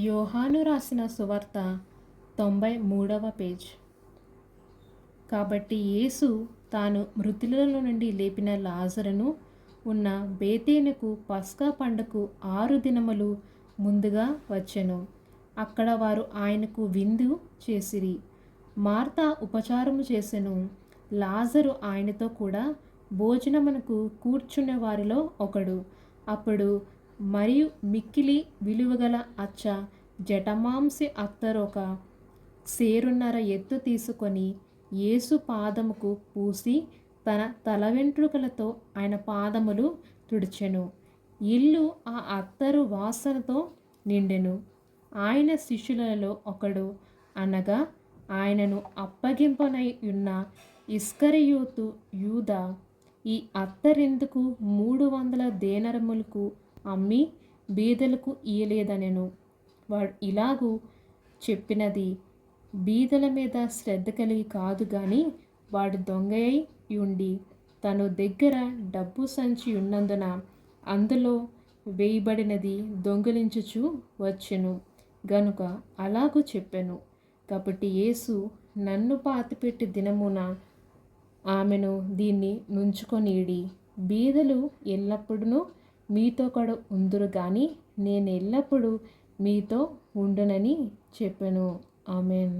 యోహాను రాసిన సువార్త 93వ పేజ్. కాబట్టి యేసు తాను మృతులలో నుండి లేపిన లాజరును ఉన్న బేతేనుకు పస్కా పండగకు 6 దినములు ముందుగా వచ్చెను. అక్కడ వారు ఆయనకు విందు చేసిరి. మార్త ఉపచారము చేసెను. లాజరు ఆయనతో కూడా భోజనమునకు కూర్చున్న వారిలో ఒకడు. అప్పుడు మరియు మిక్కిలి విలువగల అచ్చ జటమాంసి అత్తరొక సేరున్నర ఎత్తు తీసుకొని యేసు పాదముకు పూసి తన తల వెంట్రుకలతో ఆయన పాదములు తుడిచెను. ఇల్లు ఆ అత్తరు వాసనతో నిండెను. ఆయన శిష్యులలో ఒకడు, అనగా ఆయనను అప్పగింపనై ఉన్న ఇస్కరియోతు యూదా, ఈ అత్తరెందుకు 300 దేనారములకు అమ్మి బీదలకు ఇయ్యలేదనెను. వాడు ఇలాగు చెప్పినది బీదల మీద శ్రద్ధ కలిగి కాదు గాని, వాడు దొంగయై యుండి తను దగ్గర డబ్బు సంచి ఉన్నందున అందులో వేయబడినది దొంగిలించుచు వచ్చెను గనుక అలాగు చెప్పెను. కాబట్టి యేసు, నన్ను పాతిపెట్టి దినమున ఆమెను దీన్ని నుంచుకొనీడి. బీదలు ఎల్లప్పుడూ మీతో కూడా ఉందురు గాని నేనెల్లప్పుడూ మీతో ఉండునని చెప్పెను. ఆమేన్.